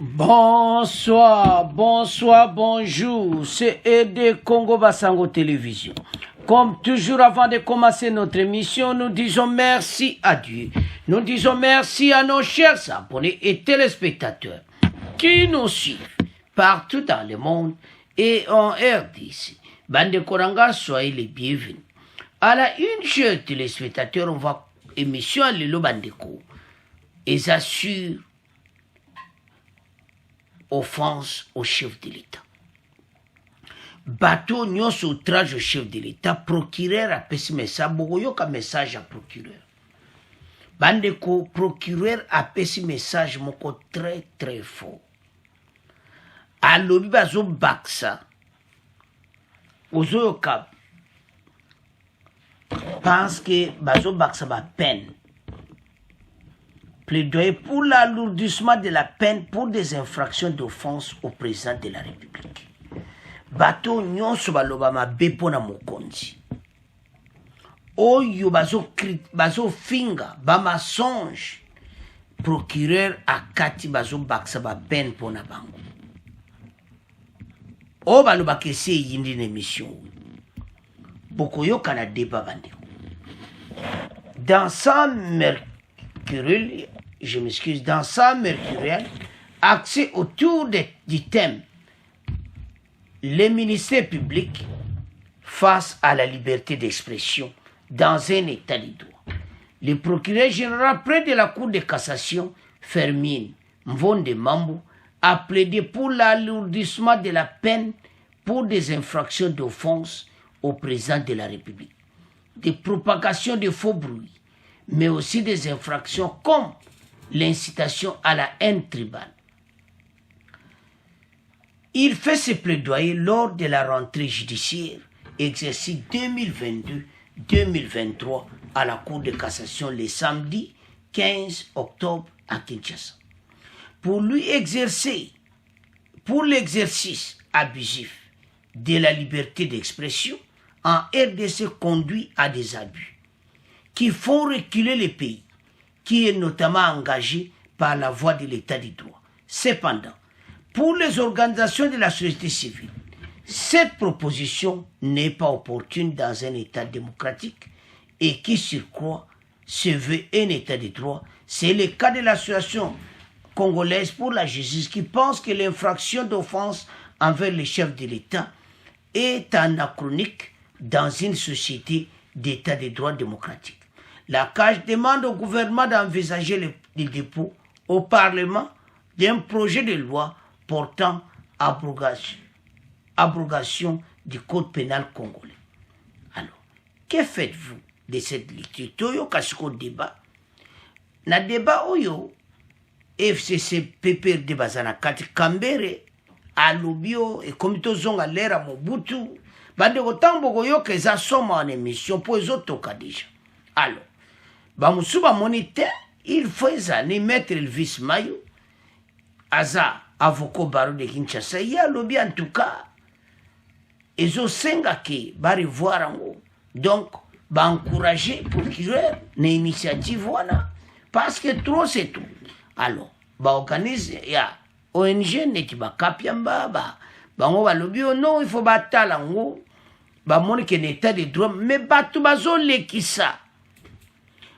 Bonsoir, bonjour, c'est ED Congo Basango Télévision. Comme toujours, avant de commencer notre émission, nous disons merci à Dieu. Nous disons merci à nos chers abonnés et téléspectateurs qui nous suivent partout dans le monde et en RDC. Bande Koranga, soyez les bienvenus. À la une, chers téléspectateurs, on va émission à Lelo Bandeko. Ils assurent offense au chef de l'État. Bateau nyos outrage au chef de l'État, procureur a pesi message, bogoyoka message à procureur. Bandeko, procureur a pesi message moko très très fort. Alobi bazo baksa, ozoyoka, pense que bazo baksa ba peine. Plaidoyer pour l'alourdissement de la peine pour des infractions d'offense au président de la République. Bato nyonso baloba mabe pona mokonzi. Oyo bazo finga ba mensonge. Procureur akati bazo baksa ba peine pona bango. O baloba kese yindi n'émission. Bokoyo kana débat bandeko. Dans sa mercuriel, je m'excuse, dans sa mercuriel, axé autour du thème les ministères publics face à la liberté d'expression dans un état de droit. Le procureur général près de la Cour de cassation, Fermine Mvonde Mambo, a plaidé pour l'alourdissement de la peine pour des infractions d'offense au président de la République, des propagations de faux bruits, mais aussi des infractions comme l'incitation à la haine tribale. Il fait ses plaidoyers lors de la rentrée judiciaire, exercice 2022-2023 à la Cour de cassation le samedi 15 octobre à Kinshasa. Pour l'exercice abusif de la liberté d'expression en RDC conduit à des abus qui font reculer le pays, qui est notamment engagé par la voie de l'état de droit. Cependant, pour les organisations de la société civile, cette proposition n'est pas opportune dans un état démocratique et qui surcroît se veut un état de droit. C'est le cas de l'association congolaise pour la justice qui pense que l'infraction d'offense envers le chef de l'État est anachronique dans une société d'état de droit démocratique. La CAJ demande au gouvernement d'envisager le dépôt au Parlement d'un projet de loi portant abrogation du code pénal congolais. Alors, que faites-vous de cette lecture? Toyo kasiko débat. Na débat oyo, FCC PPRD bazana kati Kambere, alobio et komito zonga lera Mobutu, bande kotambo koyo keza soma en émission pour les autres cas déjà. Alors, Bamusuba monite, il faut ni mettre Elvis Mayo, Aza, avocat barreau de Kinshasa, il y a lobby en tout cas, ils ont sengaki, bari voir en haut. Donc, encourager procureur, une initiative, voilà. Parce que trop c'est tout. Alors, organise, il y a ONG, n'est pas kapiamba, on va lobby, non, il faut battre en haut, mon état de droit, mais batu bazo le kisa.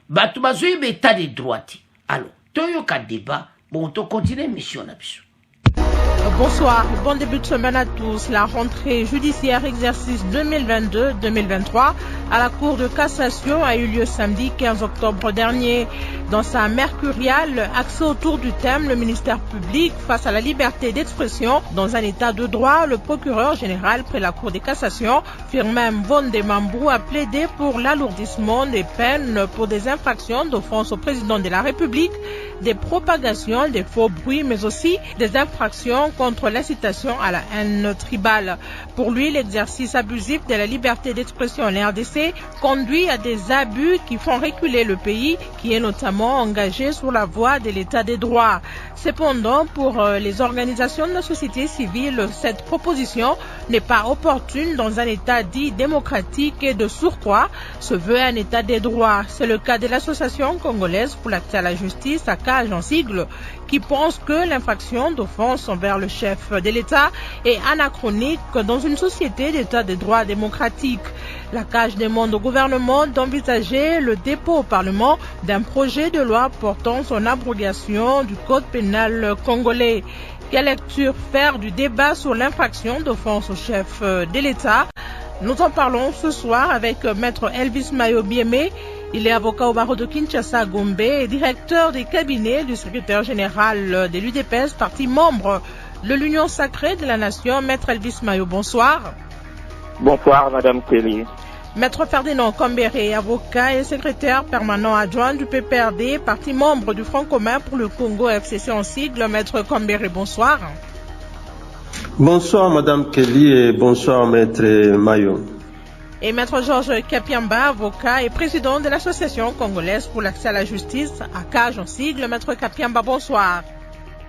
Batu bazo yebe état de droit. Alors, toyo ka débat, bon, on continue mission là-dessus. Bonsoir, bon début de semaine à tous. La rentrée judiciaire exercice 2022-2023 à la Cour de cassation a eu lieu samedi 15 octobre dernier. Dans sa mercuriale, axée autour du thème le ministère public face à la liberté d'expression dans un état de droit, le procureur général près la Cour de cassation, Firmin Mvonde Mambo, a plaidé pour l'alourdissement des peines pour des infractions d'offense au président de la République, des propagations des faux bruits, mais aussi des infractions contre l'incitation à la haine tribale. Pour lui, l'exercice abusif de la liberté d'expression en RDC conduit à des abus qui font reculer le pays, qui est notamment engagé sur la voie de l'état des droits. Cependant, pour les organisations de la société civile, cette proposition n'est pas opportune dans un État dit démocratique et de surcroît se veut un État des droits. C'est le cas de l'Association congolaise pour l'accès à la justice, ACAJ en sigle, qui pense que l'infraction d'offense envers le chef de l'État est anachronique dans une société d'État des droits démocratiques. La CAJ demande au gouvernement d'envisager le dépôt au Parlement d'un projet de loi portant son abrogation du Code pénal congolais. Quelle lecture faire du débat sur l'infraction d'offense au chef de l'État? Nous en parlons ce soir avec Maître Elvis Mayo Biémé. Il est avocat au barreau de Kinshasa Gombe et directeur des cabinets du secrétaire général de l'UDPS, parti membre de l'Union sacrée de la Nation. Maître Elvis Mayo, bonsoir. Bonsoir, Madame Kelly. Maître Ferdinand Kambere, avocat et secrétaire permanent adjoint du PPRD, parti membre du Front commun pour le Congo FCC en sigle. Maître Kambere, bonsoir. Bonsoir Madame Kelly et bonsoir Maître Mayo. Et Maître Georges Kapiamba, avocat et président de l'Association congolaise pour l'accès à la justice, ACAJ en sigle. Maître Kapiamba, bonsoir.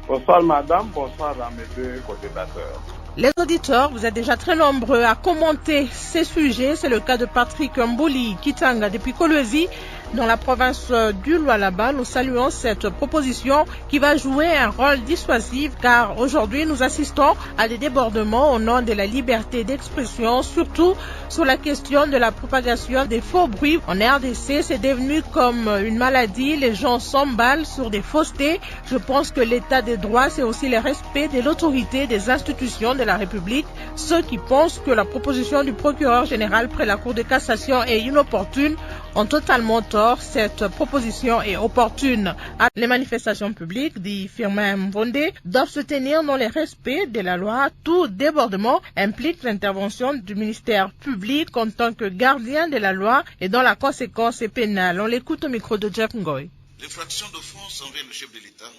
Bonsoir Madame, bonsoir à mes deux co-débatteurs. Les auditeurs, vous êtes déjà très nombreux à commenter ces sujets. C'est le cas de Patrick Mbouli Kitanga depuis Kolwezi, dans la province du Lualaba. Nous saluons cette proposition qui va jouer un rôle dissuasif car aujourd'hui nous assistons à des débordements au nom de la liberté d'expression, surtout sur la question de la propagation des faux bruits. En RDC, c'est devenu comme une maladie. Les gens s'emballent sur des faussetés. Je pense que l'état des droits, c'est aussi le respect de l'autorité des institutions de la République. Ceux qui pensent que la proposition du procureur général près la Cour de cassation est inopportune ont totalement tort. Cette proposition est opportune. Les manifestations publiques, dit Firmin Mvonde, doivent se tenir dans le respect de la loi. Tout débordement implique l'intervention du ministère public en tant que gardien de la loi et dont la conséquence est pénale. On l'écoute au micro de Jeff Ngoy. L'infraction d'offense envers le chef de l'État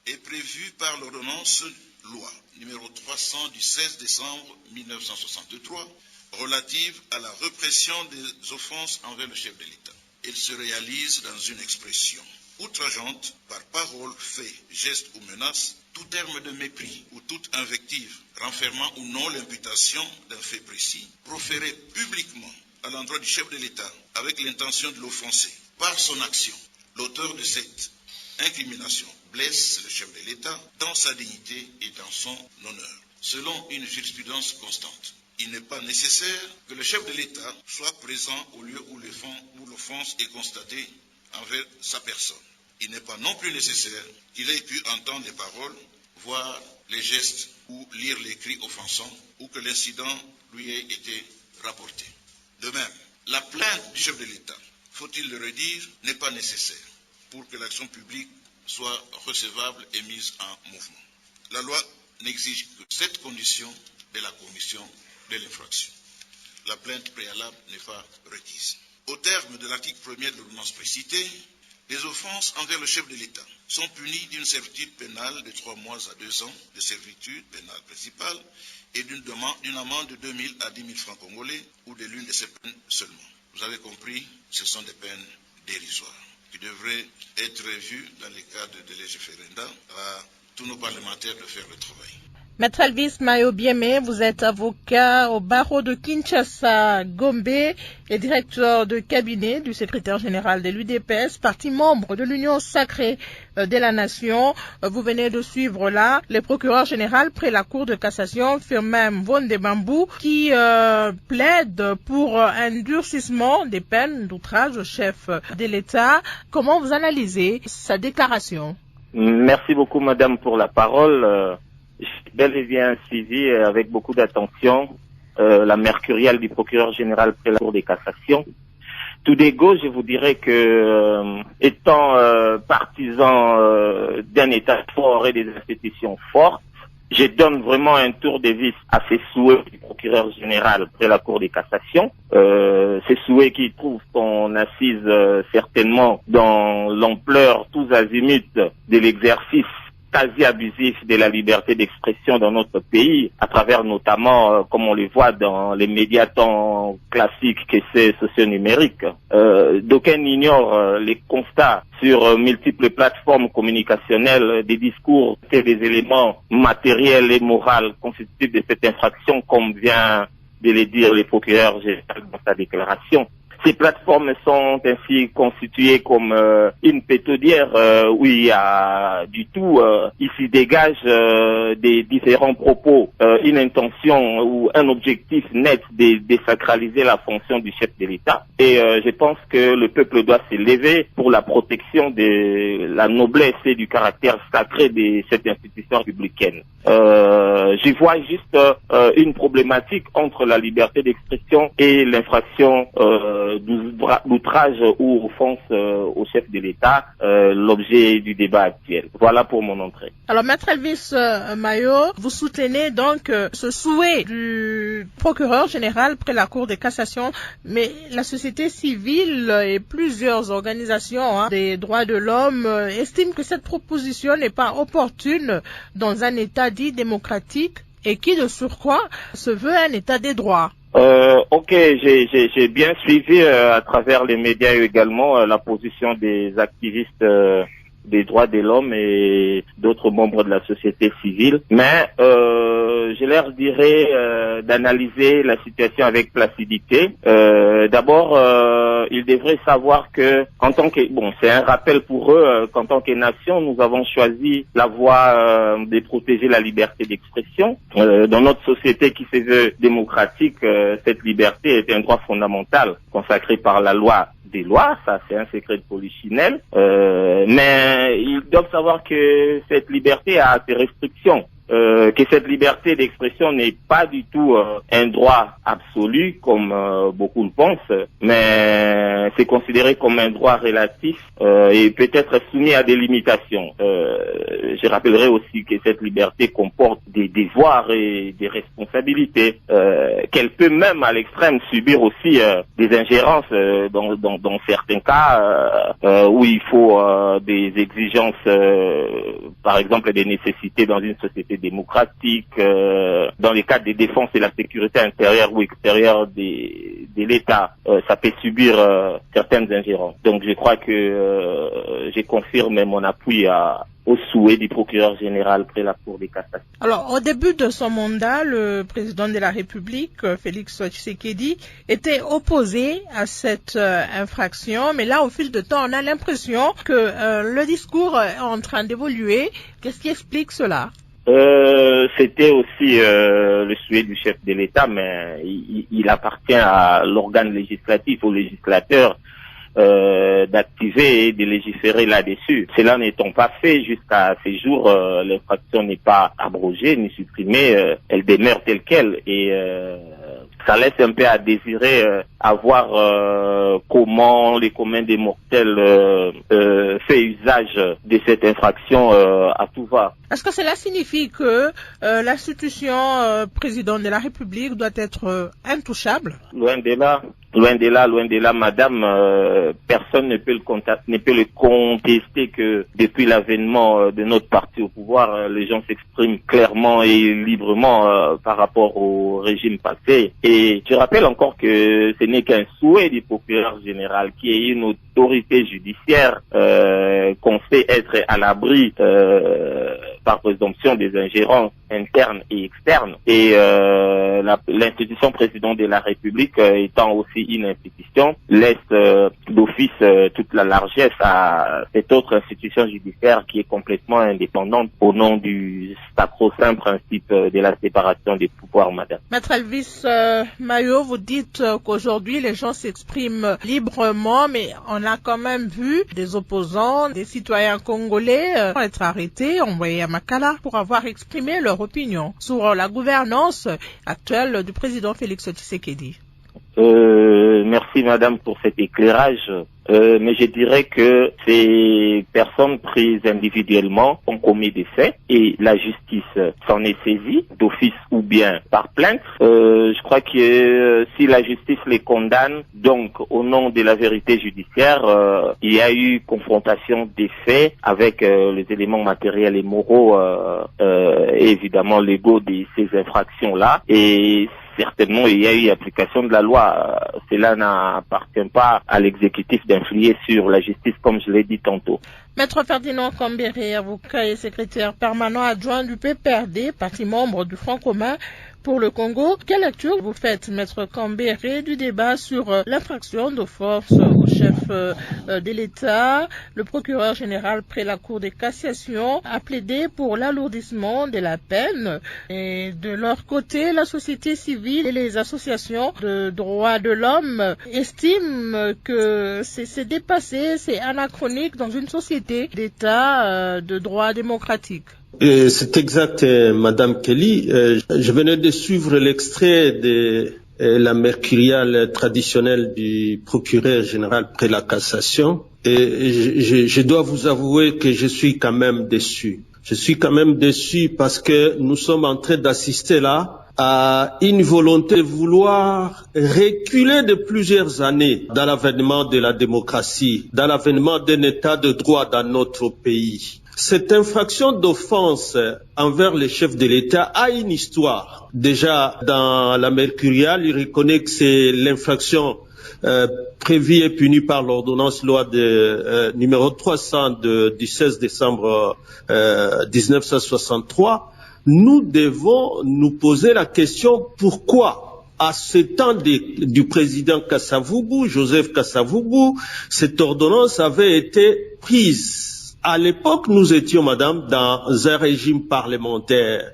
est prévue par l'ordonnance loi numéro 300 du 16 décembre 1963 relative à la répression des offenses envers le chef de l'État. Elle se réalise dans une expression outrageante par parole, fait, geste ou menace, tout terme de mépris ou toute invective renfermant ou non l'imputation d'un fait précis, proféré publiquement à l'endroit du chef de l'État avec l'intention de l'offenser. Par son action, l'auteur de cette incrimination blesse le chef de l'État dans sa dignité et dans son honneur. Selon une jurisprudence constante, il n'est pas nécessaire que le chef de l'État soit présent au lieu où l'offense est constatée envers sa personne. Il n'est pas non plus nécessaire qu'il ait pu entendre les paroles, voir les gestes ou lire les cris offensants ou que l'incident lui ait été rapporté. De même, la plainte du chef de l'État, faut-il le redire, n'est pas nécessaire pour que l'action publique soit recevable et mise en mouvement. La loi n'exige que cette condition de la commission de l'infraction. La plainte préalable n'est pas requise. Au terme de l'article 1er de l'ordonnance précitée, les offenses envers le chef de l'État sont punies d'une servitude pénale de 3 mois à 2 ans de servitude pénale principale et d'une amende de 2 000 à 10 000 francs congolais ou de l'une de ces peines seulement. Vous avez compris, ce sont des peines dérisoires qui devraient être revues dans le cadre de légiférenda à tous nos parlementaires de faire le travail. Maître Elvis Mayo Biémé, vous êtes avocat au barreau de Kinshasa Gombe et directeur de cabinet du secrétaire général de l'UDPS, parti membre de l'Union sacrée de la Nation. Vous venez de suivre là le procureur général près la Cour de cassation, Firmin Mvonde Bambou, qui plaide pour un durcissement des peines d'outrage au chef de l'État. Comment vous analysez sa déclaration? Merci beaucoup, Madame, pour la parole. J'ai bel et bien suivi avec beaucoup d'attention la mercuriale du procureur général près la Cour des cassations. Tout d'égo, je vous dirais que étant partisan d'un État fort et des institutions fortes, je donne vraiment un tour de vis à ces souhaits du procureur général près la Cour des cassations. Ces souhaits qui trouvent son assise certainement dans l'ampleur tous azimuts de l'exercice quasi abusif de la liberté d'expression dans notre pays, à travers notamment, comme on le voit dans les médias tant classiques que c'est socio-numérique. D'aucuns ignorent les constats sur multiples plateformes communicationnelles, des discours et des éléments matériels et moraux constitutifs de cette infraction, comme vient de le dire le procureur général dans sa déclaration. Ces plateformes sont ainsi constituées comme une pétaudière où il y a du tout. Ici dégage des différents propos, une intention ou un objectif net de désacraliser la fonction du chef de l'État. Et je pense que le peuple doit se lever pour la protection de la noblesse et du caractère sacré de cette institution républicaine. J'y vois juste une problématique entre la liberté d'expression et l'infraction d'outrage ou offense au chef de l'État, l'objet du débat actuel. Voilà pour mon entrée. Alors, Maître Elvis Mayo, vous soutenez donc ce souhait du procureur général près la Cour de cassation, mais la société civile et plusieurs organisations des droits de l'homme estiment que cette proposition n'est pas opportune dans un État dit démocratique et qui, de surcroît, se veut un État des droits. Ok, j'ai bien suivi à travers les médias également la position des activistes des droits de l'homme et d'autres membres de la société civile, mais je leur dirais d'analyser la situation avec placidité. D'abord, ils devraient savoir que, en tant que, c'est un rappel pour eux qu'en tant que nation, nous avons choisi la voie de protéger la liberté d'expression. Dans notre société qui se veut démocratique, cette liberté est un droit fondamental consacré par la loi des lois, ça c'est un secret de polichinelle, mais ils doivent savoir que cette liberté a ses restrictions. Que cette liberté d'expression n'est pas du tout un droit absolu comme beaucoup le pensent, mais c'est considéré comme un droit relatif et peut être soumis à des limitations. Je rappellerai aussi que cette liberté comporte des devoirs et des responsabilités, qu'elle peut même à l'extrême subir aussi des ingérences dans certains cas où il faut des exigences, par exemple des nécessités dans une société démocratique, dans les cadres des défenses et la sécurité intérieure ou extérieure de l'État, ça peut subir certaines ingérences. Donc je crois que je confirme mon appui au souhait du procureur général près la Cour de cassation. Alors, au début de son mandat, le président de la République, Félix Tshisekedi, était opposé à cette infraction, mais là, au fil de temps, on a l'impression que le discours est en train d'évoluer. Qu'est-ce qui explique cela? C'était aussi le souhait du chef de l'État, mais il appartient à l'organe législatif, au législateur, d'activer et de légiférer là-dessus. Cela n'étant pas fait jusqu'à ces jours, l'infraction n'est pas abrogée ni supprimée, elle demeure telle quelle et ça laisse un peu à désirer à voir comment les communs des mortels fait usage de cette infraction à tout va. Est-ce que cela signifie que l'institution président de la République doit être intouchable? Loin de là, madame, personne ne peut le contester que depuis l'avènement de notre parti au pouvoir, les gens s'expriment clairement et librement par rapport au régime passé. Et je rappelle encore que ce n'est qu'un souhait du procureur général qui est une autorité judiciaire qu'on sait être à l'abri par présomption des ingérences internes et externes. Et l'institution président de la République étant aussi une institution, laisse d'office toute la largesse à cette autre institution judiciaire qui est complètement indépendante au nom du sacro-saint principe de la séparation des pouvoirs, madame. Maître Elvis Mayo, vous dites qu'aujourd'hui les gens s'expriment librement, mais on a quand même vu des opposants, des citoyens congolais être arrêtés, envoyés à Makala pour avoir exprimé leur opinion sur la gouvernance actuelle du président Félix Tshisekedi. Merci madame pour cet éclairage. mais je dirais que ces personnes prises individuellement ont commis des faits et la justice s'en est saisie d'office ou bien par plainte. Je crois que si la justice les condamne, donc au nom de la vérité judiciaire, il y a eu confrontation des faits avec les éléments matériels et moraux et évidemment légaux de ces infractions-là, et certainement il y a eu application de la loi. Cela n'appartient pas à l'exécutif d'influer sur la justice, comme je l'ai dit tantôt. Maître Ferdinand Kambere, avocat et secrétaire permanent adjoint du PPRD, parti membre du Front commun pour le Congo. Quelle lecture vous faites, Maître Kambere, du débat sur l'infraction de force au chef de l'État? Le procureur général près la Cour de cassation a plaidé pour l'alourdissement de la peine. Et de leur côté, la société civile et les associations de droits de l'homme estiment que c'est dépassé, c'est anachronique dans une société d'État de droit démocratique. C'est exact, Madame Kelly. Je venais de suivre l'extrait de la mercuriale traditionnelle du procureur général près la cassation, et je dois vous avouer que je suis quand même déçu. Je suis quand même déçu parce que nous sommes en train d'assister là à une volonté de vouloir reculer de plusieurs années dans l'avènement de la démocratie, dans l'avènement d'un état de droit dans notre pays. Cette infraction d'offense envers le chef de l'État a une histoire. Déjà, dans la mercuriale, il reconnaît que c'est l'infraction prévue et punie par l'ordonnance loi de numéro 300 du 16 décembre 1963. Nous devons nous poser la question pourquoi, à ce temps du président Kasavubu, Joseph Kasavubu, cette ordonnance avait été prise. À l'époque, nous étions, madame, dans un régime parlementaire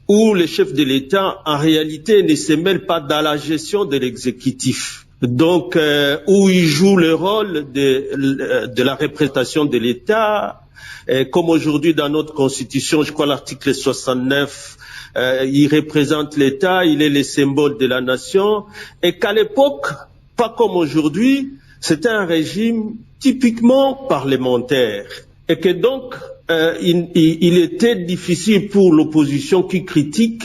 où le chef de l'État, en réalité, ne se mêle pas dans la gestion de l'exécutif. Donc, où il joue le rôle de la représentation de l'État, comme aujourd'hui dans notre Constitution, je crois l'article 69, il représente l'État, il est le symbole de la nation, et qu'à l'époque, pas comme aujourd'hui, c'était un régime typiquement parlementaire. Et que donc, il était difficile pour l'opposition qui critique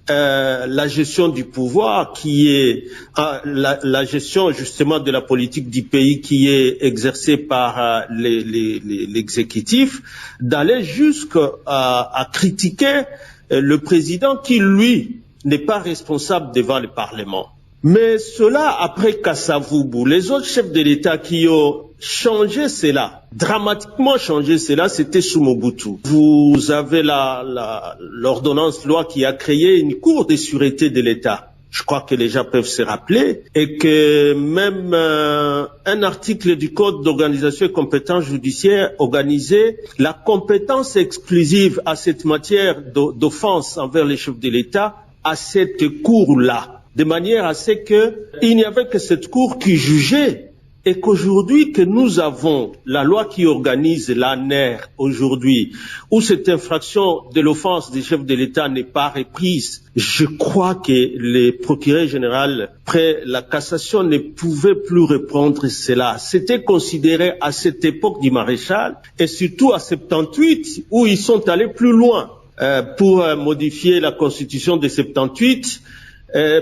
la gestion du pouvoir, qui est la gestion justement de la politique du pays qui est exercée par l'exécutif, d'aller jusqu'à critiquer le président qui, lui, n'est pas responsable devant le Parlement. Mais cela, après Kasavubu, les autres chefs de l'État qui ont changé cela, dramatiquement changé cela, c'était sous Mobutu. Vous avez l'ordonnance loi qui a créé une cour de sûreté de l'État. Je crois que les gens peuvent se rappeler, et que même un article du Code d'organisation et compétences judiciaires organisait la compétence exclusive à cette matière d'offense envers les chefs de l'État à cette cour-là. De manière à ce qu'il n'y avait que cette cour qui jugeait, et qu'aujourd'hui que nous avons la loi qui organise l'ANER aujourd'hui, où cette infraction de l'offense des chefs de l'État n'est pas reprise, je crois que le procureur général près la cassation ne pouvait plus reprendre cela. C'était considéré à cette époque du maréchal, et surtout à 78, où ils sont allés plus loin pour modifier la constitution de 78,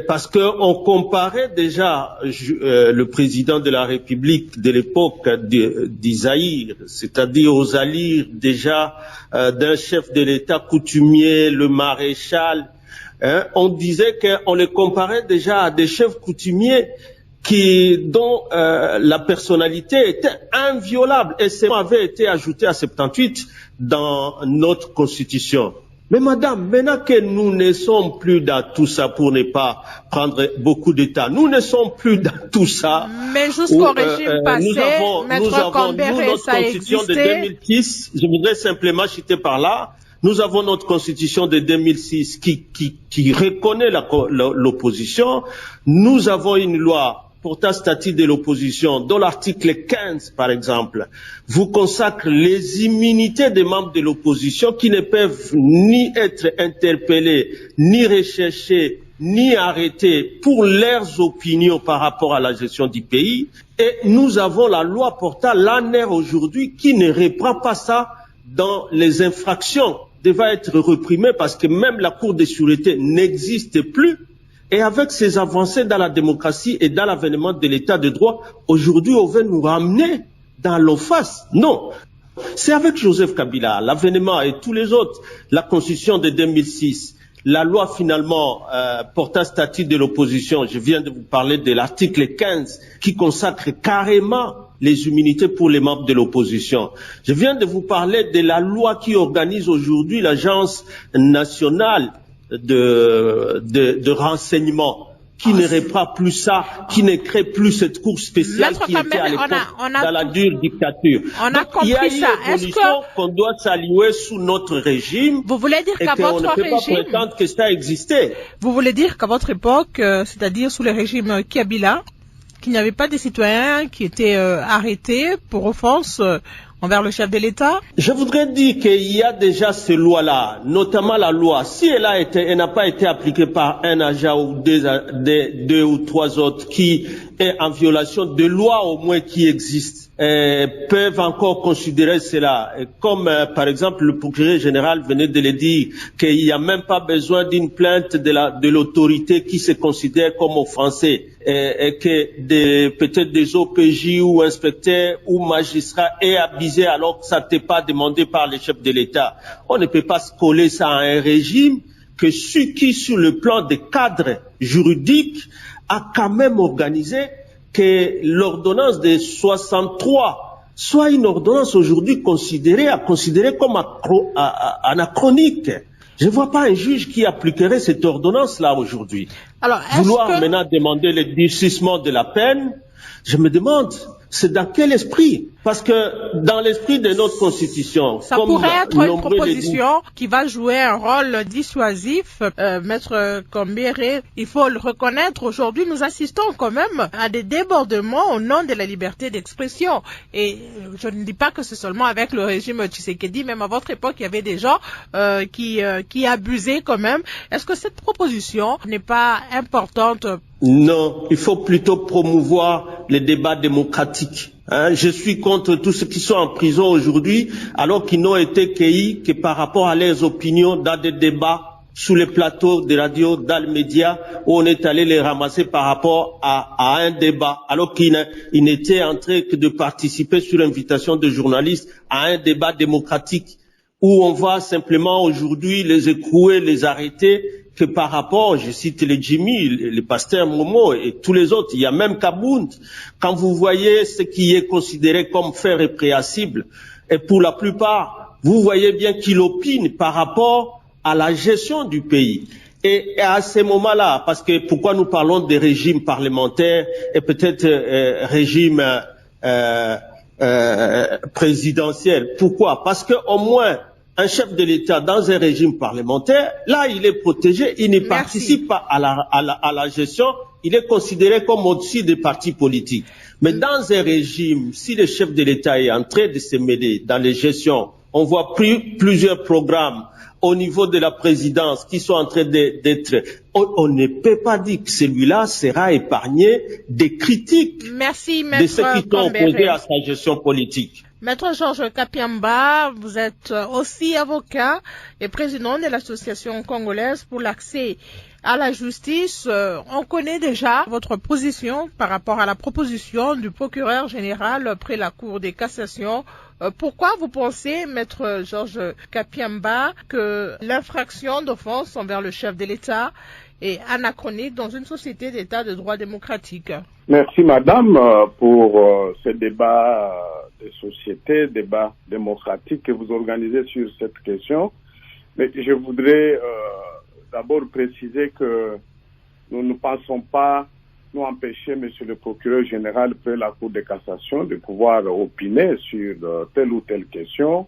parce qu'on comparait déjà le président de la République de l'époque d'Isaïr, c'est-à-dire aux allures déjà d'un chef de l'État coutumier, le maréchal. On disait qu'on les comparait déjà à des chefs coutumiers dont la personnalité était inviolable, et ce mot avait été ajouté à 78 dans notre constitution. Mais madame, maintenant que nous ne sommes plus dans tout ça, pour ne pas prendre beaucoup de temps, nous ne sommes plus dans tout ça. Mais jusqu'au régime passé, Maître Kambere, notre constitution de 2006, je voudrais simplement citer par là, nous avons notre constitution de 2006 qui reconnaît l'opposition. Nous avons une loi portant statut de l'opposition, dont l'article 15, par exemple, vous consacre les immunités des membres de l'opposition qui ne peuvent ni être interpellés, ni recherchés, ni arrêtés pour leurs opinions par rapport à la gestion du pays. Et nous avons la loi portant l'ANER aujourd'hui qui ne reprend pas ça dans les infractions. Devait être réprimée parce que même la Cour de sûreté n'existe plus. Et avec ces avancées dans la démocratie et dans l'avènement de l'état de droit, aujourd'hui on veut nous ramener dans l'OFAS. Non. C'est avec Joseph Kabila, l'avènement et tous les autres, la constitution de 2006, la loi finalement portant statut de l'opposition, je viens de vous parler de l'article 15 qui consacre carrément les immunités pour les membres de l'opposition. Je viens de vous parler de la loi qui organise aujourd'hui l'Agence nationale de renseignement, qui ne reprend plus ça, qui ne crée plus cette cour spéciale qui était à l'époque dans la dure dictature. On a compris ça. Il y a une évolution qu'on doit saluer sous notre régime. Vous voulez dire qu'à votre régime, on ne peut pas prétendre que ça existait. Vous voulez dire qu'à votre époque, c'est-à-dire sous le régime Kabila, qu'il n'y avait pas des citoyens qui étaient arrêtés pour offense envers le chef de l'État? Je voudrais dire qu'il y a déjà ces lois-là, notamment la loi. Si elle n'a pas été appliquée par un agent ou deux ou trois autres qui est en violation de lois au moins qui existent, peuvent encore considérer cela. Comme par exemple le procureur général venait de le dire, qu'il n'y a même pas besoin d'une plainte de l'autorité qui se considère comme offensée. Et que peut-être des OPJ ou inspecteurs ou magistrats aient abusé alors que ça n'était pas demandé par le chef de l'État. On ne peut pas se coller ça à un régime que qui, sur le plan des cadres juridiques, a quand même organisé que l'ordonnance de 63 soit une ordonnance aujourd'hui considérée comme anachronique. Je ne vois pas un juge qui appliquerait cette ordonnance-là aujourd'hui. Alors, vouloir maintenant demander le durcissement de la peine, je me demande, c'est dans quel esprit? Parce que dans l'esprit de notre Constitution, ça pourrait être une proposition qui va jouer un rôle dissuasif. Maître Kambere, il faut le reconnaître, aujourd'hui nous assistons quand même à des débordements au nom de la liberté d'expression. Et je ne dis pas que c'est seulement avec le régime Tshisekedi, même à votre époque il y avait des gens qui abusaient quand même. Est-ce que cette proposition n'est pas importante? Non, il faut plutôt promouvoir les débats démocratiques. Je suis contre tous ceux qui sont en prison aujourd'hui, alors qu'ils n'ont été cueillis que par rapport à leurs opinions dans des débats sous les plateaux de radio, dans les médias, où on est allé les ramasser par rapport à un débat, alors qu'ils n'étaient en train que de participer sur invitation de journalistes à un débat démocratique, où on va simplement aujourd'hui les écrouer, les arrêter, que par rapport, je cite les Jimmy, les pasteurs Momo et tous les autres, il y a même Kabound. Quand vous voyez ce qui est considéré comme fait répréhensible, et pour la plupart, vous voyez bien qu'il opine par rapport à la gestion du pays. Et à ces moments-là, parce que pourquoi nous parlons des régimes parlementaires et peut-être régime présidentiel? Pourquoi? Parce que au moins un chef de l'État dans un régime parlementaire, là, il est protégé, il ne participe pas à la gestion, il est considéré comme au-dessus des partis politiques. Mais dans un régime, si le chef de l'État est en train de se mêler dans les gestions, on voit plusieurs programmes au niveau de la présidence qui sont en train d'être... On ne peut pas dire que celui-là sera épargné des critiques de ceux qui sont opposés à sa gestion politique. Maître Georges Kapiamba, vous êtes aussi avocat et président de l'Association congolaise pour l'accès à la justice. On connaît déjà votre position par rapport à la proposition du procureur général près la Cour de cassation. Pourquoi vous pensez, Maître Georges Kapiamba, que l'infraction d'offense envers le chef de l'État est anachronique dans une société d'État de droit démocratique? Merci, Madame, pour ce débat de société, débat démocratique que vous organisez sur cette question. Mais je voudrais d'abord préciser que nous ne pensons pas nous empêcher, Monsieur le procureur général, près la Cour de cassation, de pouvoir opiner sur telle ou telle question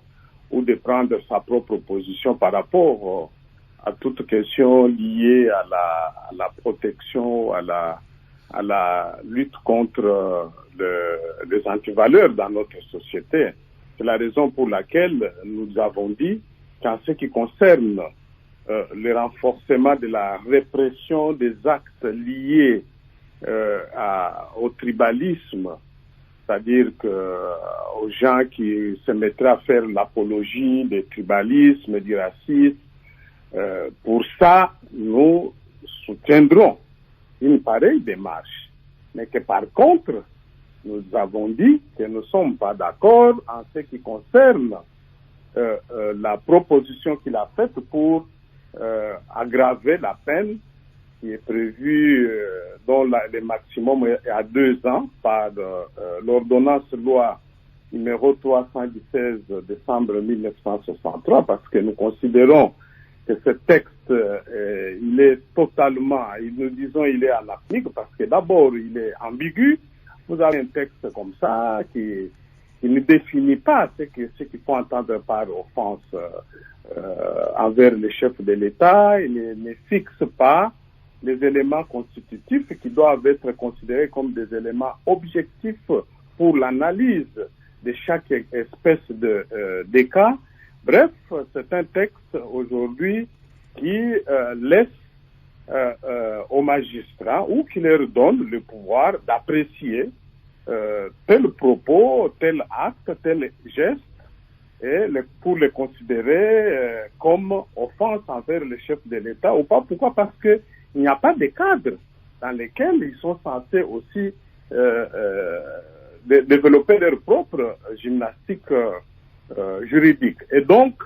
ou de prendre sa propre position par rapport à toute question liée à la protection, à la lutte contre les antivaleurs dans notre société. C'est la raison pour laquelle nous avons dit qu'en ce qui concerne le renforcement de la répression des actes liés au tribalisme, c'est-à-dire aux gens qui se mettraient à faire l'apologie du tribalisme, du racisme. Pour ça, nous soutiendrons une pareille démarche. Mais que par contre, nous avons dit que nous ne sommes pas d'accord en ce qui concerne la proposition qu'il a faite pour aggraver la peine qui est prévue, dont le maximum est à 2 ans par l'ordonnance loi numéro 316 décembre 1963, parce que nous considérons que ce texte, il est totalement, nous disons il est anachronique, parce que d'abord il est ambigu. Vous avez un texte comme ça qui ne définit pas ce qu'il faut entendre par offense envers le chef de l'État. Il ne fixe pas les éléments constitutifs qui doivent être considérés comme des éléments objectifs pour l'analyse de chaque espèce de cas. Bref, c'est un texte aujourd'hui qui laisse aux magistrats ou qui leur donne le pouvoir d'apprécier tel propos, tel acte, tel geste, et pour les considérer comme offense envers le chef de l'État ou pas. Pourquoi? Parce qu'il n'y a pas de cadre dans lesquels ils sont censés aussi développer leur propre gymnastique juridique. Et donc,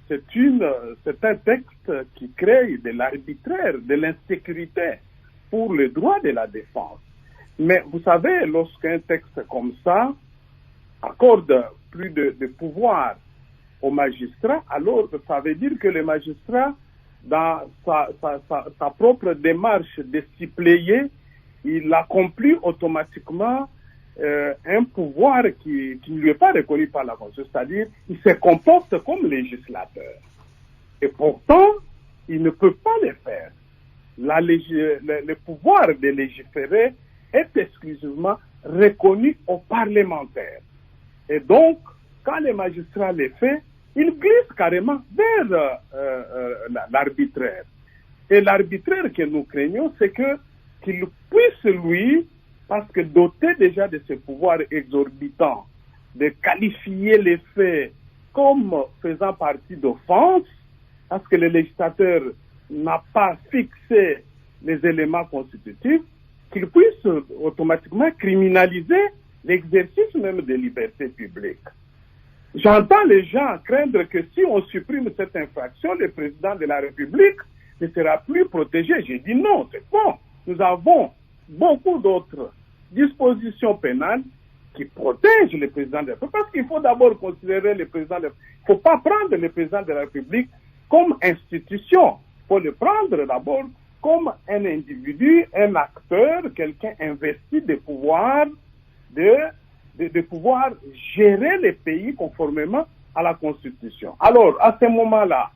c'est un texte qui crée de l'arbitraire, de l'insécurité pour le droit de la défense. Mais vous savez, lorsqu'un texte comme ça accorde plus de pouvoir aux magistrats, alors ça veut dire que le magistrat, dans sa propre démarche de suppléer, il accomplit automatiquement un pouvoir qui ne lui est pas reconnu par la Constitution, c'est-à-dire il se comporte comme législateur. Et pourtant, il ne peut pas le faire. Le pouvoir de légiférer est exclusivement reconnu aux parlementaires. Et donc, quand les magistrats le font, ils glissent carrément vers l'arbitraire. Et l'arbitraire que nous craignons, c'est qu'il puisse, lui, parce que doté déjà de ce pouvoir exorbitant, de qualifier les faits comme faisant partie d'offense, parce que le législateur n'a pas fixé les éléments constitutifs, qu'il puisse automatiquement criminaliser l'exercice même des libertés publiques. J'entends les gens craindre que si on supprime cette infraction, le président de la République ne sera plus protégé. J'ai dit non, c'est bon. Nous avons beaucoup d'autres dispositions pénales qui protègent le président de la République. Parce qu'il faut d'abord considérer le président de la République. Il ne faut pas prendre le président de la République comme institution. Il faut le prendre d'abord comme un individu, un acteur, quelqu'un investi de pouvoir, de pouvoir gérer les pays conformément à la Constitution. Alors, à ce moment-là,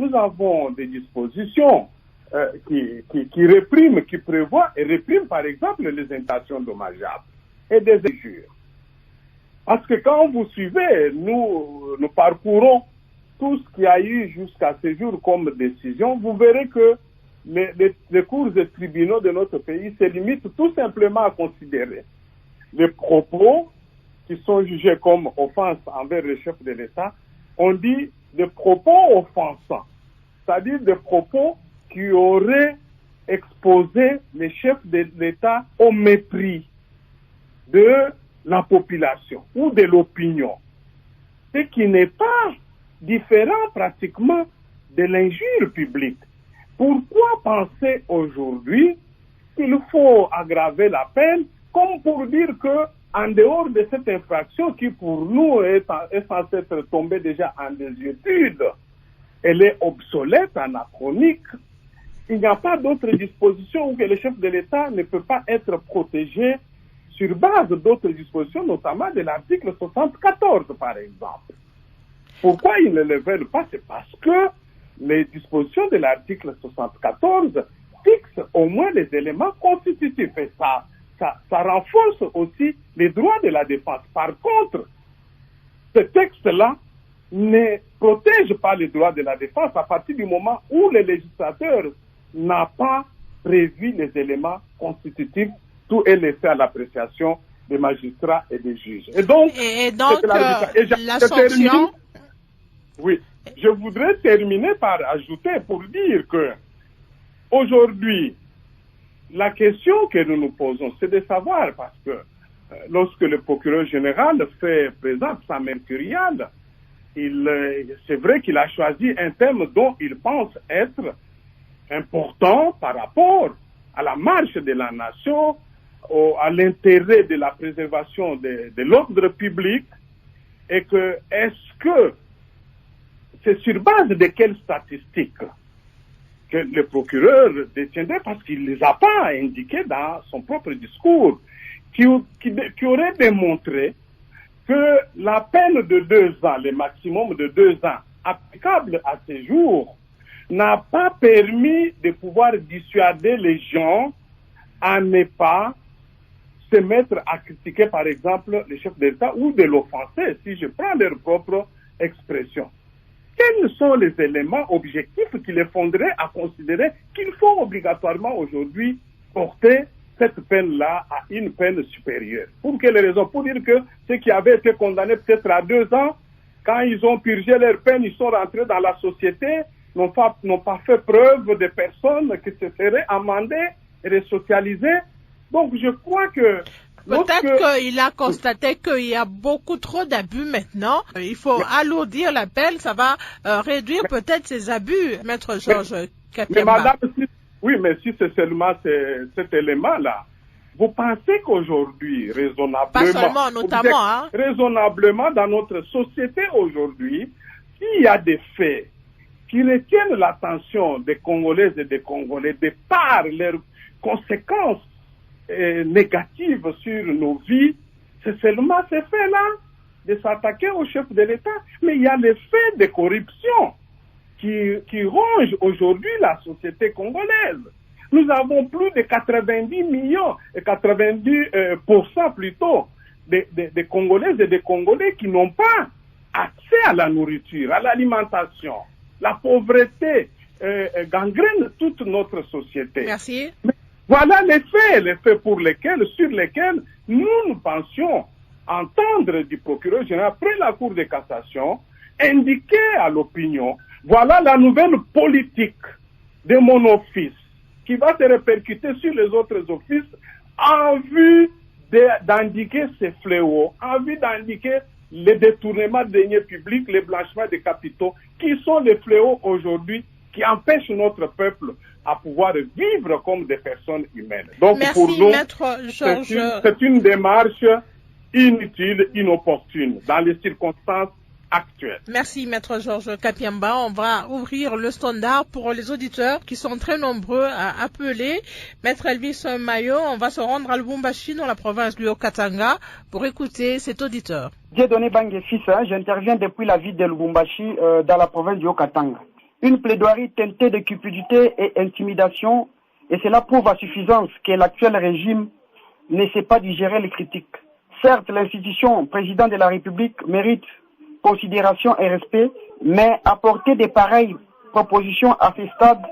nous avons des dispositions qui répriment, qui prévoient et répriment, par exemple, les intentions dommageables et des injures. Parce que quand vous suivez, nous parcourons tout ce qu'il y a eu jusqu'à ce jour comme décision, vous verrez que les cours et tribunaux de notre pays se limitent tout simplement à considérer les propos qui sont jugés comme offense envers le chef de l'État. On dit des propos offensants, c'est-à-dire des propos qui auraient exposé les chefs de l'État au mépris de la population ou de l'opinion, ce qui n'est pas différent pratiquement de l'injure publique. Pourquoi penser aujourd'hui qu'il faut aggraver la peine comme pour dire que en dehors de cette infraction qui pour nous est censée être tombée déjà en désuétude, elle est obsolète, anachronique, il n'y a pas d'autres dispositions où que le chef de l'État ne peut pas être protégé sur base d'autres dispositions, notamment de l'article 74 par exemple. Pourquoi ils ne le veulent pas? C'est parce que les dispositions de l'article 74 fixent au moins les éléments constitutifs et ça renforce aussi les droits de la défense. Par contre, ce texte-là ne protège pas les droits de la défense à partir du moment où le législateur n'a pas prévu les éléments constitutifs, tout est laissé à l'appréciation des magistrats et des juges. Et donc la sanction... Oui, je voudrais terminer par ajouter pour dire que aujourd'hui, la question que nous nous posons, c'est de savoir, parce que lorsque le procureur général présente sa mercuriale, c'est vrai qu'il a choisi un thème dont il pense être important par rapport à la marche de la nation, à l'intérêt de la préservation de l'ordre public, et que est-ce que c'est sur base de quelles statistiques que le procureur détiendrait, parce qu'il ne les a pas indiquées dans son propre discours, qui aurait démontré que la peine de 2 ans, le maximum de 2 ans, applicable à ces jours, n'a pas permis de pouvoir dissuader les gens à ne pas se mettre à critiquer, par exemple, le chef d'État ou de l'offenser, si je prends leur propre expression. Quels sont les éléments objectifs qui les fonderaient à considérer qu'il faut obligatoirement aujourd'hui porter cette peine-là à une peine supérieure? Pour quelles raisons? Pour dire que ceux qui avaient été condamnés peut-être à 2 ans, quand ils ont purgé leur peine, ils sont rentrés dans la société, n'ont pas fait preuve de personnes qui se seraient amendées et resocialisées. Donc je crois que... Peut-être qu'il a constaté qu'il y a beaucoup trop d'abus maintenant. Il faut alourdir la peine, ça va réduire peut-être ces abus, Maître Georges Kapiamba. Mais si c'est seulement cet élément-là, vous pensez qu'aujourd'hui, raisonnablement... Pas seulement, notamment... raisonnablement, dans notre société aujourd'hui, s'il y a des faits qui retiennent l'attention des Congolaises et des Congolais de par leurs conséquences négatives sur nos vies, c'est seulement ces faits-là de s'attaquer au chef de l'État. Mais il y a les faits de corruption qui rongent aujourd'hui la société congolaise. Nous avons plus de 90 millions, et 90% plutôt, des Congolaises et des Congolais qui n'ont pas accès à la nourriture, à l'alimentation. La pauvreté gangrène toute notre société. Merci. Mais voilà les faits sur lesquels nous pensions entendre du procureur général après la Cour de cassation indiquer à l'opinion, voilà la nouvelle politique de mon office qui va se répercuter sur les autres offices en vue d'indiquer ces fléaux, en vue d'indiquer les détournements de deniers publics, les blanchiments de capitaux, qui sont les fléaux aujourd'hui qui empêchent notre peuple à pouvoir vivre comme des personnes humaines. Donc merci, pour nous, c'est une démarche inutile, inopportune dans les circonstances actuelles. Merci, Maître Georges Kapiamba. On va ouvrir le standard pour les auditeurs qui sont très nombreux à appeler. Maître Elvis Mayo, on va se rendre à Lubumbashi, dans la province du Haut-Katanga, pour écouter cet auditeur. Dieudonné Bangue fils, j'interviens depuis la ville de Lubumbashi, dans la province du Haut-Katanga. Une plaidoirie teintée de cupidité et intimidation, et cela prouve à suffisance que l'actuel régime ne sait pas digérer les critiques. Certes, l'institution président de la République mérite considération et respect, mais apporter de pareilles propositions à ce stade,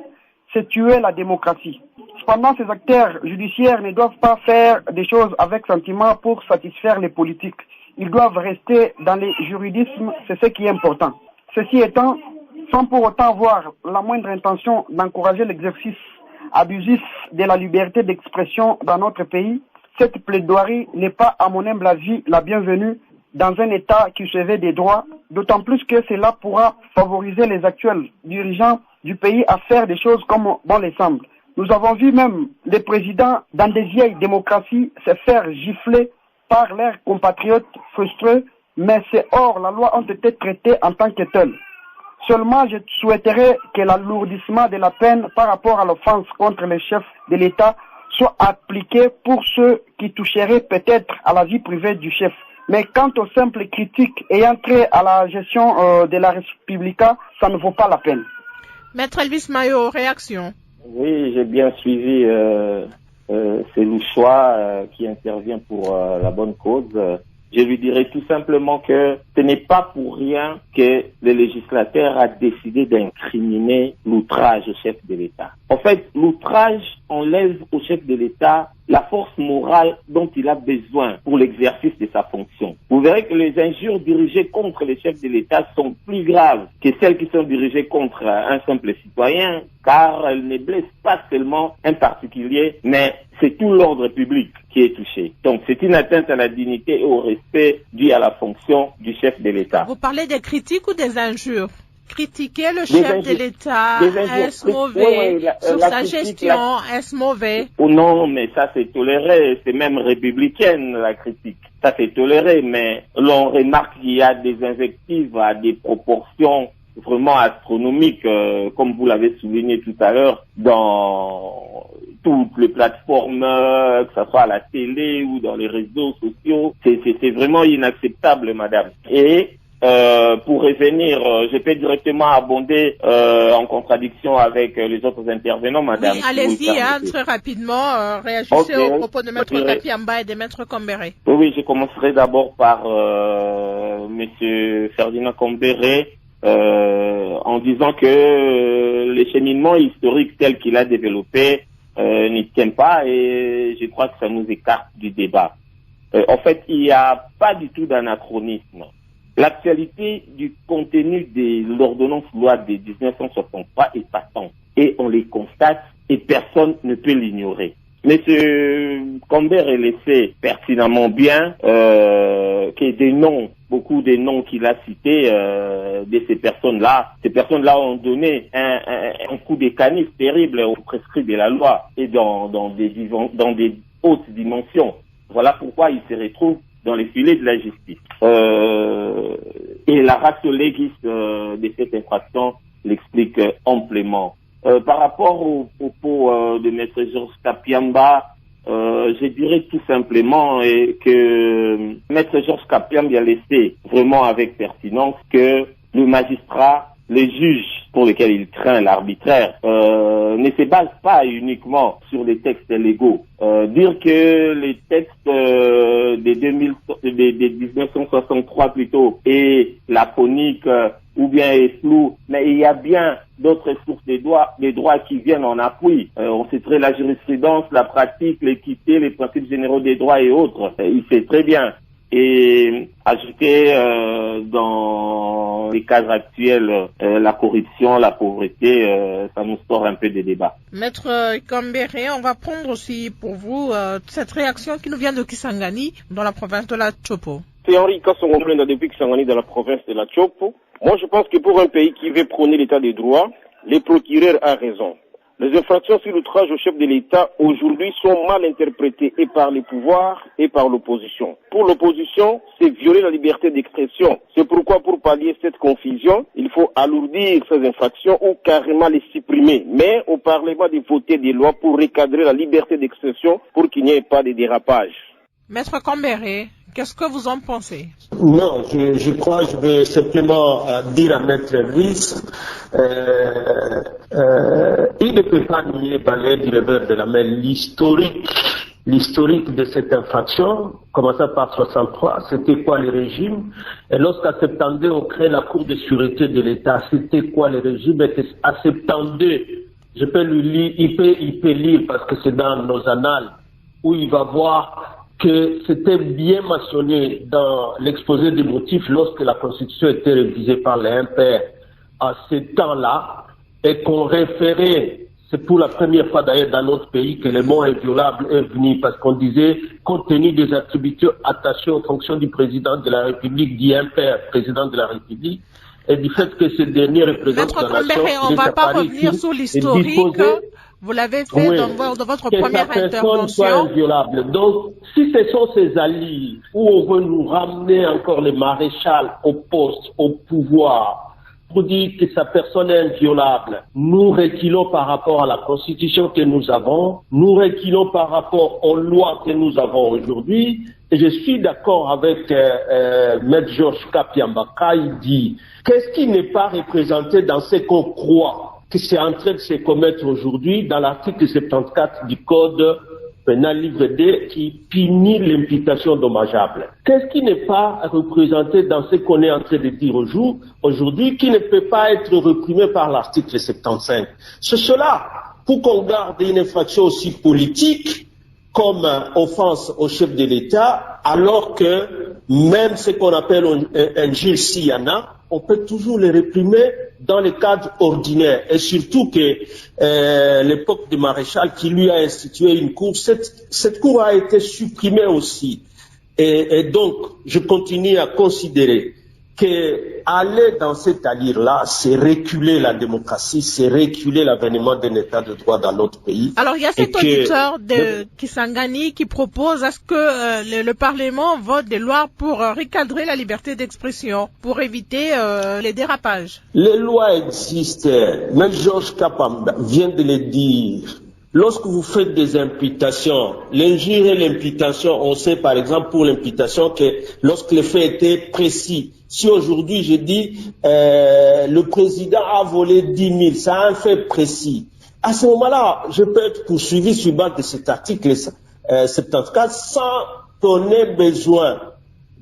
c'est tuer la démocratie. Cependant, ces acteurs judiciaires ne doivent pas faire des choses avec sentiment pour satisfaire les politiques. Ils doivent rester dans les juridismes, c'est ce qui est important. Ceci étant, sans pour autant avoir la moindre intention d'encourager l'exercice abusif de la liberté d'expression dans notre pays, cette plaidoirie n'est pas, à mon humble avis, la bienvenue dans un État qui se veut des droits, d'autant plus que cela pourra favoriser les actuels dirigeants du pays à faire des choses comme bon les semble. Nous avons vu même des présidents dans des vieilles démocraties se faire gifler par leurs compatriotes frustrés, mais c'est hors la loi ont été traités en tant que tels. Seulement, je souhaiterais que l'alourdissement de la peine par rapport à l'offense contre les chefs de l'État soit appliqué pour ceux qui toucheraient peut-être à la vie privée du chef. Mais quant aux simples critiques ayant trait à la gestion de la Républica, ça ne vaut pas la peine. Maître Elvis Mayo, réaction. Oui, j'ai bien suivi c'est le choix qui intervient pour la bonne cause. je lui dirais tout simplement que ce n'est pas pour rien que le législateur a décidé d'incriminer l'outrage au chef de l'État. En fait, l'outrage enlève au chef de l'État la force morale dont il a besoin pour l'exercice de sa fonction. Vous verrez que les injures dirigées contre les chefs de l'État sont plus graves que celles qui sont dirigées contre un simple citoyen, car elles ne blessent pas seulement un particulier, mais c'est tout l'ordre public qui est touché. Donc c'est une atteinte à la dignité et au respect dû à la fonction du chef de l'État. Vous parlez des critiques ou des injures? Critiquer le chef de l'État, est-ce mauvais? Sur sa gestion, est-ce mauvais? Oh non, mais ça c'est toléré, c'est même républicaine la critique. Ça c'est toléré, mais l'on remarque qu'il y a des invectives à des proportions vraiment astronomiques, comme vous l'avez souligné tout à l'heure, dans toutes les plateformes, que ce soit à la télé ou dans les réseaux sociaux. C'est vraiment inacceptable, madame. Et pour revenir, je peux directement abonder en contradiction avec les autres intervenants, madame. Oui, allez-y, très rapidement, réagissez aux propos de Maître Kapiamba et de Maître Kombere. Oui, je commencerai d'abord par Monsieur Ferdinand Kombere, en disant que le cheminement historique tel qu'il a développé n'y tient pas, et je crois que ça nous écarte du débat. En fait, il n'y a pas du tout d'anachronisme. L'actualité du contenu de l'ordonnance loi de 1963 est patente, et on les constate et personne ne peut l'ignorer. Monsieur Kombere laissait pertinemment bien que des noms, beaucoup des noms qu'il a cités de ces personnes-là ont donné un coup de canif terrible au prescrit de la loi et dans des hautes dimensions. Voilà pourquoi il se retrouve dans les filets de la justice. Et la ratio legis de cette infraction l'explique amplement. Par rapport au propos de Maître Georges Kapiamba, je dirais tout simplement que Maître Georges Kapiamba a laissé vraiment avec pertinence que le magistrat, les juges pour lesquels il craint l'arbitraire, ne se basent pas uniquement sur les textes légaux. Dire que les textes de 1963 plutôt et la chronique ou bien est flou, mais il y a bien d'autres sources des droits qui viennent en appui. On sait très la jurisprudence, la pratique, l'équité, les principes généraux des droits et autres. Il sait très bien. Et ajouter dans les cadres actuels la corruption, la pauvreté, ça nous sort un peu des débats. Maître Kombere, on va prendre aussi pour vous cette réaction qui nous vient de Kisangani dans la province de la Chopo. C'est Henri Kassongomblenda depuis Kisangani dans la province de la Chopo. Moi je pense que pour un pays qui veut prôner l'état des droits, les procureurs ont raison. Les infractions sur l'outrage au chef de l'État aujourd'hui sont mal interprétées et par les pouvoirs et par l'opposition. Pour l'opposition, c'est violer la liberté d'expression. C'est pourquoi pour pallier cette confusion, il faut alourdir ces infractions ou carrément les supprimer. Mais au Parlement de voter des lois pour recadrer la liberté d'expression pour qu'il n'y ait pas de dérapage. Maître Kombere, qu'est-ce que vous en pensez? Non, je crois, je vais simplement dire à Maître Luis, il ne peut pas nier balayer du revers de la main l'historique de cette infraction, commençant par 63, c'était quoi le régime? Et lorsqu'à 72 on crée la Cour de sûreté de l'État, c'était quoi le régime? Et à 72, je peux lui lire, il peut lire parce que c'est dans nos annales, où il va voir que c'était bien mentionné dans l'exposé des motifs lorsque la Constitution était révisée par les impairs à ce temps-là, et qu'on référait, c'est pour la première fois d'ailleurs dans notre pays que le mot inviolable est venu, parce qu'on disait, compte tenu des attributions attachées aux fonctions du président de la République, dit impair, président de la République, et du fait que ce dernier représente la nation. On ne va pas revenir sur l'historique. Vous l'avez fait dans votre première intervention. Soit inviolable. Donc, si ce sont ces alliés où on veut nous ramener encore le maréchal au poste, au pouvoir, pour dire que sa personne est inviolable, nous reculons par rapport à la Constitution que nous avons, nous reculons par rapport aux lois que nous avons aujourd'hui. Et je suis d'accord avec Maître Georges Kapiamba. Il dit, qu'est-ce qui n'est pas représenté dans ce qu'on croit que c'est en train de se commettre aujourd'hui dans l'article 74 du Code pénal livre 2 qui punit l'imputation dommageable. Qu'est-ce qui n'est pas représenté dans ce qu'on est en train de dire aujourd'hui, qui ne peut pas être reprimé par l'article 75? C'est cela, pour qu'on garde une infraction aussi politique comme offense au chef de l'État, alors que même ce qu'on appelle un Gilles Siyana, on peut toujours les réprimer dans le cadre ordinaire. Et surtout que l'époque du maréchal qui lui a institué une cour, cette cour a été supprimée aussi. Et donc, je continue à considérer qu'aller dans cette allure-là, c'est reculer la démocratie, c'est reculer l'avènement d'un état de droit dans notre pays. Alors, il y a cet auditeur de Kisangani qui propose à ce que le Parlement vote des lois pour recadrer la liberté d'expression, pour éviter les dérapages. Les lois existent. Même Georges Kapamba vient de le dire. Lorsque vous faites des imputations, l'injure et l'imputation, on sait par exemple pour l'imputation que lorsque le fait était précis, si aujourd'hui je dis le président a volé 10 000, ça a un fait précis. À ce moment-là, je peux être poursuivi sur base de cet article 74 sans qu'on ait besoin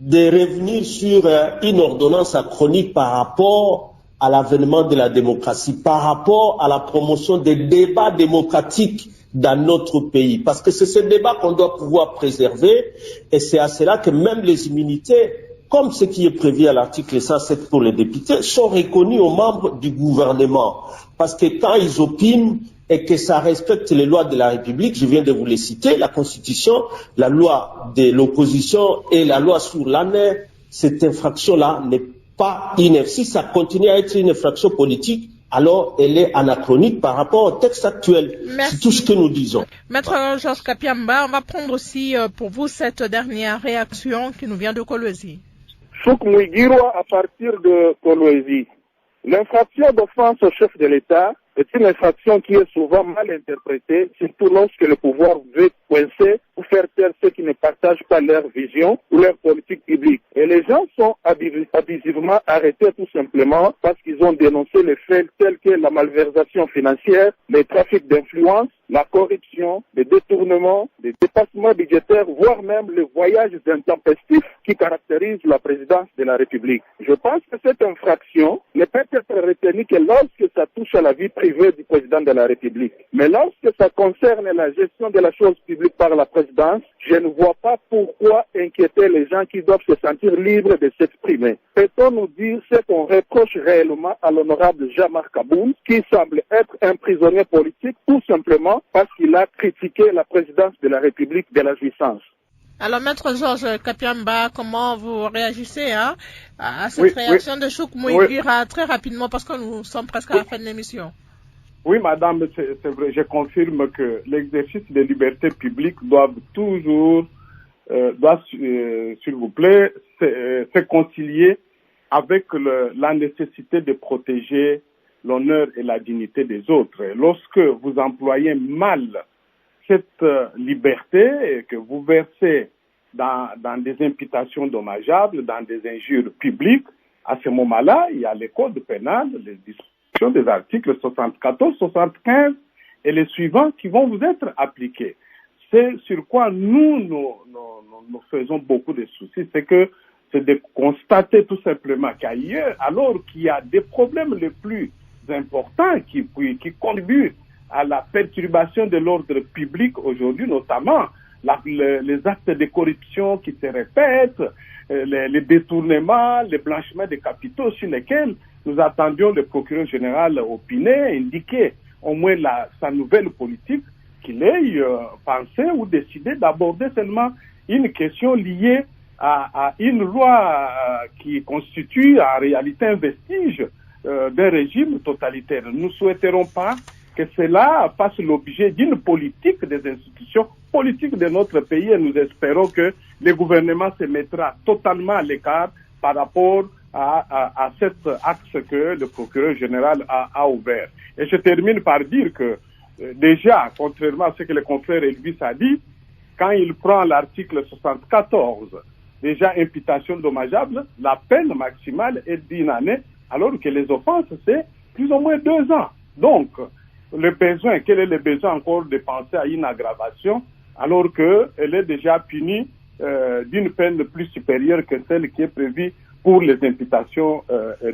de revenir sur une ordonnance achronique par rapport à l'avènement de la démocratie, par rapport à la promotion des débats démocratiques dans notre pays. Parce que c'est ce débat qu'on doit pouvoir préserver, et c'est à cela que même les immunités, comme ce qui est prévu à l'article 107 pour les députés, sont reconnues aux membres du gouvernement. Parce que quand ils opinent et que ça respecte les lois de la République, je viens de vous les citer, la Constitution, la loi de l'opposition et la loi sur l'année, cette infraction-là n'est pas si ça continue à être une infraction politique, alors elle est anachronique par rapport au texte actuel. C'est tout ce que nous disons. Maître Georges Kapiamba, on va prendre aussi pour vous cette dernière réaction qui nous vient de Kolwezi. Chouk Mouigirwa à partir de Kolwezi. L'infraction d'offense au chef de l'État est une infraction qui est souvent mal interprétée, surtout lorsque le pouvoir veut coincer ou faire taire ceux qui ne partagent pas leur vision ou leur politique publique. Et les gens sont abusivement arrêtés tout simplement parce qu'ils ont dénoncé les faits tels que la malversation financière, les trafics d'influence, la corruption, les détournements, les dépassements budgétaires, voire même le voyage intempestif qui caractérise la présidence de la République. Je pense que cette infraction ne peut être retenue que lorsque ça touche à la vie privée du président de la République. Mais lorsque ça concerne la gestion de la chose publique par la présidence, je ne vois pas pourquoi inquiéter les gens qui doivent se sentir libres de s'exprimer. Peut-on nous dire ce qu'on reproche réellement à l'honorable Jean-Marc Aboun, qui semble être un prisonnier politique tout simplement parce qu'il a critiqué la présidence de la République de la jouissance? Alors, Maître Georges Kapiamba, comment vous réagissez à cette réaction de Chouk Mouigirwa très rapidement parce que nous sommes presque à la fin de l'émission? Oui, madame, c'est vrai, je confirme que l'exercice des libertés publiques doit toujours, s'il vous plaît, se concilier avec la nécessité de protéger l'honneur et la dignité des autres. Et lorsque vous employez mal cette liberté et que vous versez dans des imputations dommageables, dans des injures publiques, à ce moment-là, il y a les codes pénals, les dispositions des articles 74, 75 et les suivants qui vont vous être appliqués. C'est sur quoi nous faisons beaucoup de soucis, c'est de constater tout simplement qu'ailleurs, alors qu'il y a des problèmes les plus importants qui contribuent à la perturbation de l'ordre public aujourd'hui, notamment les actes de corruption qui se répètent, les détournements, les blanchiments de capitaux sur lesquels nous attendions le procureur général opiner, indiquer au moins sa nouvelle politique, qu'il ait pensé ou décidé d'aborder seulement une question liée à une loi qui constitue en réalité un vestige d'un régime totalitaire. Nous ne souhaiterons pas que cela fasse l'objet d'une politique des institutions politiques de notre pays et nous espérons que le gouvernement se mettra totalement à l'écart par rapport à cet axe que le procureur général a ouvert. Et je termine par dire que déjà, contrairement à ce que le confrère Elvis a dit, quand il prend l'article 74, déjà imputation dommageable, la peine maximale est d'1 année, alors que les offenses, c'est plus ou moins 2 ans. Donc, quel est le besoin encore de penser à une aggravation alors qu'elle est déjà punie d'une peine plus supérieure que celle qui est prévue pour les imputations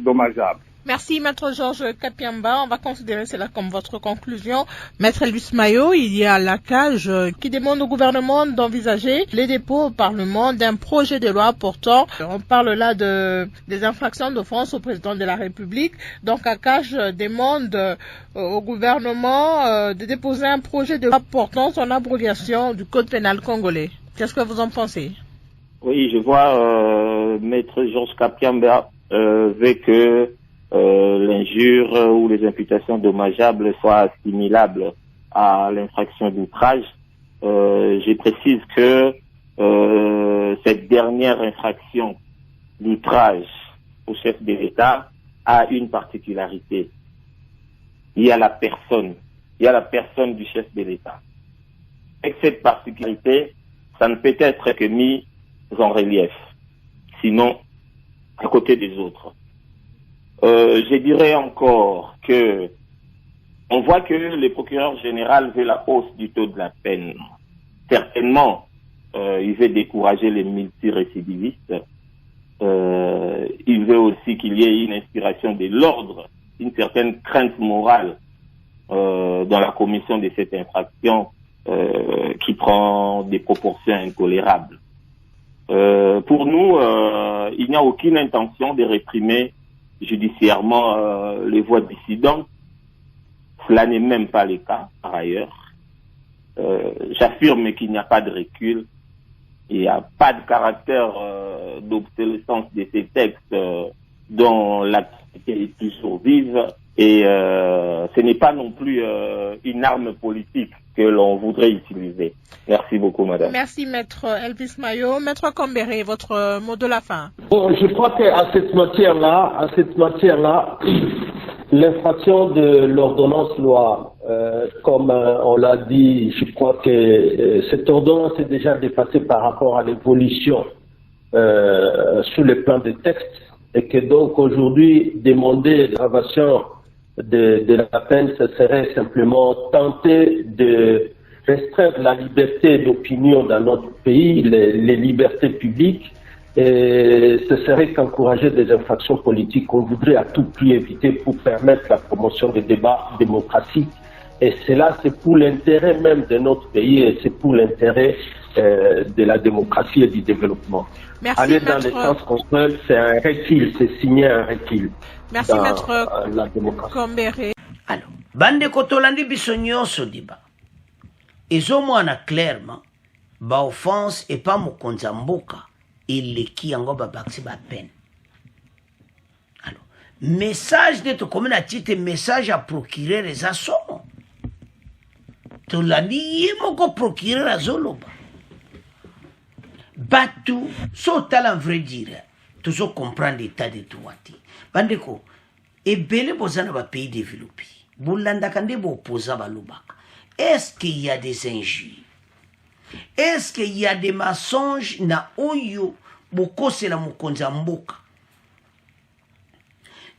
dommageables. Merci, Maître Georges Kapiamba. On va considérer cela comme votre conclusion. Maître Elvis Mayo, il y a la CAGE qui demande au gouvernement d'envisager les dépôts au Parlement d'un projet de loi portant, on parle là des infractions d'offense au président de la République. Donc, la CAGE demande au gouvernement de déposer un projet de loi portant son abrogation du Code pénal congolais. Qu'est-ce que vous en pensez? Oui, je vois Maître Georges Kapiamba veut que l'injure ou les imputations dommageables soient assimilables à l'infraction d'outrage. Je précise que cette dernière infraction d'outrage au chef de l'État a une particularité. Il y a la personne du chef de l'État. Avec cette particularité, ça ne peut être que mis en relief, sinon à côté des autres. Je dirais encore que on voit que le procureur général veut la hausse du taux de la peine. Certainement, il veut décourager les multirécidivistes. Il veut aussi qu'il y ait une inspiration de l'ordre, une certaine crainte morale dans la commission de cette infraction qui prend des proportions intolérables. Pour nous, il n'y a aucune intention de réprimer judiciairement les voies dissidentes. Cela n'est même pas le cas, par ailleurs. J'affirme qu'il n'y a pas de recul. Il n'y a pas de caractère d'obsolescence de ces textes dont l'activité est toujours vive. Et ce n'est pas non plus une arme politique que l'on voudrait utiliser. Merci beaucoup, madame. Merci, Maître Elvis Mayo. Maître Kambere, votre mot de la fin. Bon, je crois qu'à cette matière-là, l'infraction de l'ordonnance loi, comme on l'a dit, je crois que cette ordonnance est déjà dépassée par rapport à l'évolution sur le plan des textes, et que donc aujourd'hui, demander l'aggravation de la peine, ce serait simplement tenter de restreindre la liberté d'opinion dans notre pays, les libertés publiques, et ce serait qu'encourager des infractions politiques qu'on voudrait à tout prix éviter pour permettre la promotion des débats démocratiques. Et cela, c'est pour l'intérêt même de notre pays et c'est pour l'intérêt de la démocratie et du développement. Merci, aller dans le sens qu'on veut, c'est un recul, c'est signer un recul. Merci, dans Maître la démocratie. Kambere. Alors, bande kotolandi biso nyonso diba. Ezomwana clairement, ba offense et pas mokonza mboka, eleki yango ba bakisi ba peine. Alors, message de to comme na titre message à procureur les assomo. Tolandi yemoko procureur azoloba. Batu, so talent vrai dire, toujours comprendre l'état de droit. Bandeko, et belle bozana ba pays développé. Boulanda kande bo posa ba lubaka. Est-ce qu'il y a des injures? Est-ce qu'il y a des mensonges na oyo bokose la mokonza mboka?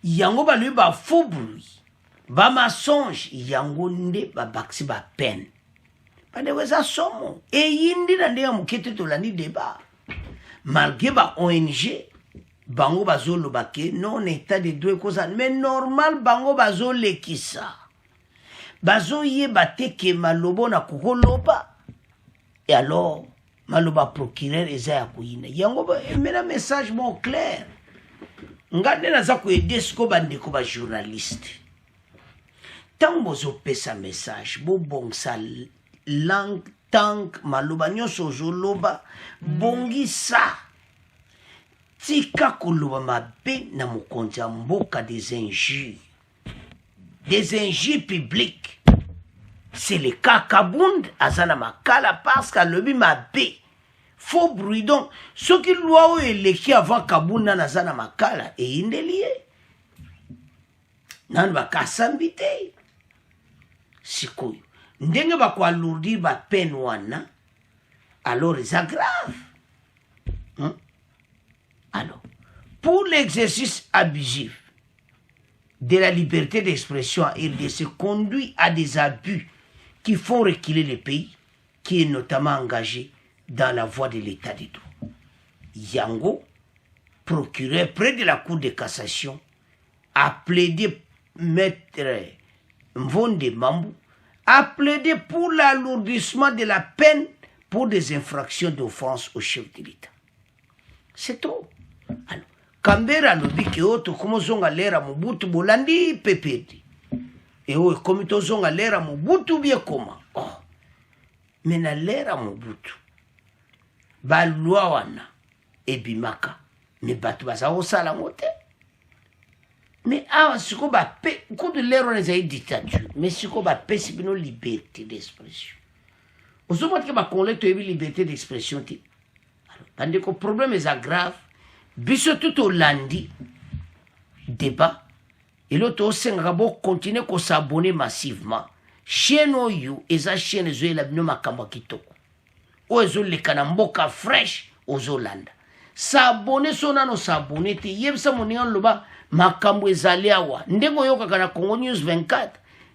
Yango ba lui ba faux bruit. Ba mensonge yango nde ba baksi ba peine. Bandeweza somo. E yindi na nde ya mukete tolandi débat. Malgré ba ONG, bango bazolo bake non état de droit cause mais normal bango bazole kisa. Bazo ye bateke malobo na kukoloba. Et alors, maloba procureur eza ya kuyina. Yango ba emena message bon clair. Ngade na za ko aider sko bandeko ba journaliste. Tant bozo pesa message, bo bongsa lang tank maloba nyoso joloba bongisa. Tika koloba mabe na mokonza mboka des injures. Des injures publiques. C'est le cas Kabound, Azana Makala, parce qu'à l'obi mabe. Faux bruit donc. Ce qui loi est l'écrit avant Kabound, Azana Makala, et indélié. Nan ba kasambite. Sikoyo. Ndenge ba kwa lourdir ba peine wana. Alors, c'est grave. Alors, pour l'exercice abusif de la liberté d'expression en RDC conduit à des abus qui font reculer le pays, qui est notamment engagé dans la voie de l'état de droit. Yango, procureur près de la Cour de cassation, a plaidé maître Mvonde Mambou, a plaidé pour l'alourdissement de la peine pour des infractions d'offense au chef de l'État. C'est trop. Alors, Kambera lobi ke oto como zonga lera Mobutu bolandi pepedi. Et oui, comme to zonga lera Mobutu bien comment. Oh. Mais na lera Mobutu. Ba loi wana ebimaka. Mais batu baza osala mote. Mais awa siko ba pe coup de lero na zai dictature. Mais siko ba pe sibino liberté d'expression. Ozomo ke ba konle to ebi liberté d'expression ti. Alors, tandis que le problème est grave. Biso tout au lundi débat et l'autre aussi continuer à s'abonner massivement chaîne oyo eza chaîne zo la bino makambo kitoko ozo le kanamboka fresh ozo landa s'abonner sonano s'abonner te yebisa moninga loba makambo ezali awa ndengo yoka kana Congo News 24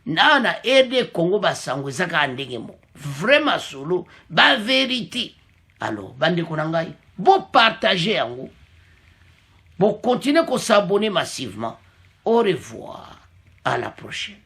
na aide Congo basango ezaka ndenge mo vraiment solo ba vérité alors bande konangai bo partager yango. Bon, continuez à s'abonner massivement. Au revoir. À la prochaine.